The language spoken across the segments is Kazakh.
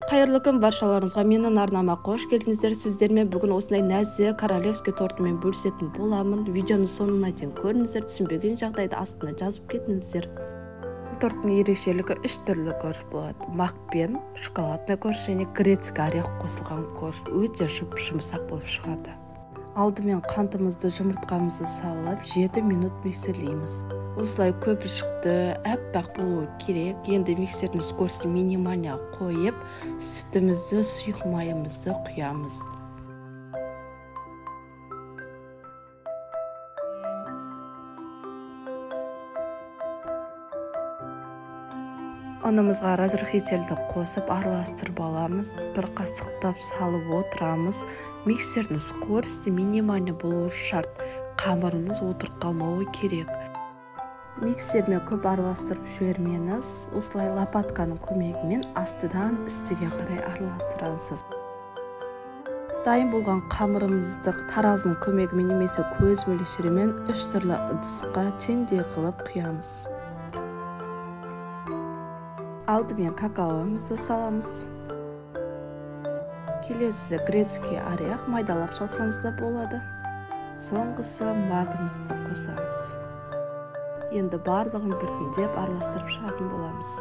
Қайырлы күн баршаларыңызға, менің арнама қош келдіңіздер. Сіздермен бүгін осындай нәзік королевский тортымен бөлісетін боламын. Видеоны соңына дейін көріңіздер, түсінбеген жағдайда астына жазып кетіңіздер. Бұл торттың ерекшелігі 3 түрлі корж болады. Макпен, шоколадный корж және грецкий орех қосылған корж. Өте жұмсақ болып шығады. Алдымен қантымызды жұмыртқамызды салып 7 минут миксерлейміз. Осылай көпіршікті әппақ болуы керек. Енді миксердің скоростын минимальға қойып, сүтімізді, сұйық майымызды құямыз. Ұнымызға разрыхителді қосып араластырып аламыз. Бір қасықтап салып отырамыз. Миксердің скоросты минимальный болуы шарт. Қамырыңыз отырып қалмауы керек. Миксермен көп араластырып жібермеңіз. Осылай лопатканың көмегімен астыдан үстіге қарай араластырасыз. Дайын болған қамырымызды таразының көмегімен немесе көз мөлшерімен 3 түрлі ыдысқа теңдей қылып құямыз. Алдымен какаоымызды саламыз. Келесі грецкий орех майдалап салсаңыз да болады. Соңғысы магымызды қосамыз. Енді барлығын біртіндеп араластырып шығатын боламыз.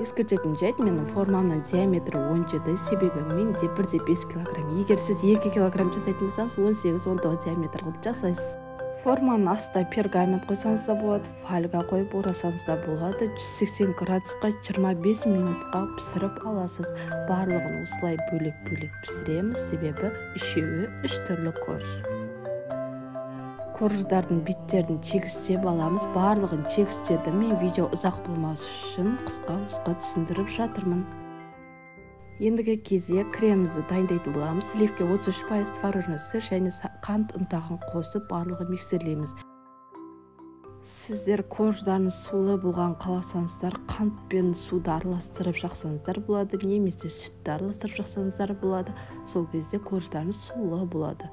Ескертетін жайт, менің формамның диаметрі 17, себебі менде 1,5 кг. Егер сіз 2 кг жасайтын болсаңыз, 18-19 диаметр қылып жасайсыз. Форманың астына пергамент қойсаңыз да болады, фольга қойып орасаңыз да болады. 180 градусқа 25 минутқа пісіріп аласыз. Барлығын осылай бөлек-бөлек пісіреміз, себебі үшеуі 3 түрлі корж. Корждардың беттерін тегістеп аламыз. Барлығын тегістедім. Мен видео ұзақ болмас үшін қысқа нұсқа түсіндіріп жатырмын. Ендігі кезде кремімізді дайындайтын боламыз. Сливке 33%, творожный сыр және қант ұнтағын қосып барлығын миксерлейміз. Сіздер корждарын сулы болған қаласаңыздар, қант пен суды араластырып жақсаңыздар болады, немесе сүтті араластырып жақсаңыздар болады. Сол кезде корждарын сулы болады.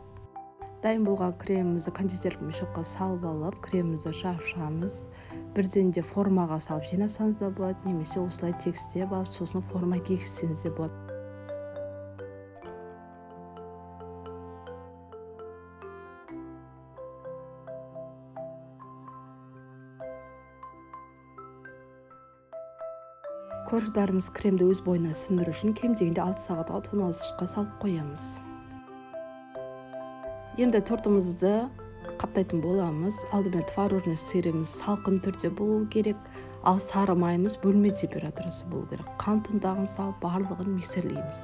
Дайын болған кремімізді кондитерлік мешокқа салып алып, кремімізді шашамыз. Бірден де формаға салып жинасаңыз да болады, немесе осылай тегістеп алып, сосын форма кигізсеңіз де болады. Корждарымыз кремді өз бойына сіңдіру үшін кем дегенде 6 сағатқа тоңазытқышқа салып қоямыз. Енді тортымызды қаптайтын боламыз. Алдымен творожный сырымыз салқын түрде болуы керек, ал сары майымыз бөлме температурасы болуы керек. Қант ұнтағын салып барлығын миксерлейміз.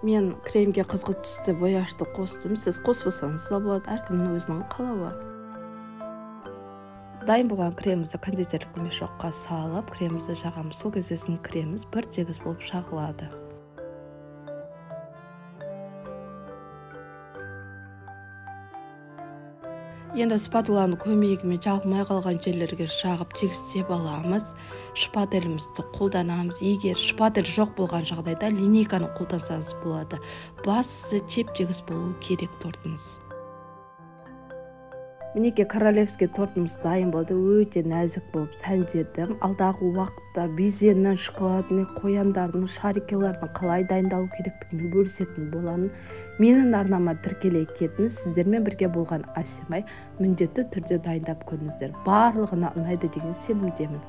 Мен кремге қызғылт түсті бояушты қостым. Сіз қоспасаңыз да болады, әркімнің өзінің қалауы. Дайын болған кремімізді кондитерлік мешокқа салып, кремімізді жағамыз. Сол кезде креміміз бір тегіс болып жағылады. Енді спатуланың көмегімен жағылмай қалған жерлерге жағып тегістеп аламыз. Шпателімізді қолданамыз. Егер шпатель жоқ болған жағдайда линейканы қолдансаңыз болады. Бастысы теп-тегіс болуы керек тортыңыз. Мінеке королевский тортымыз дайын болды. Өте нәзік болып сәндедім. Алдағы уақытта безеннің, шоколадный қояндардың, шарикелердің қалай дайындалу керектігімен бөлісетін боламын. Менің арнама тіркеле кетіңіз. Сіздермен бірге болған Асемай міндетті түрде дайындап көріңіздер. Барлығына ұнайды деген сенімдемін.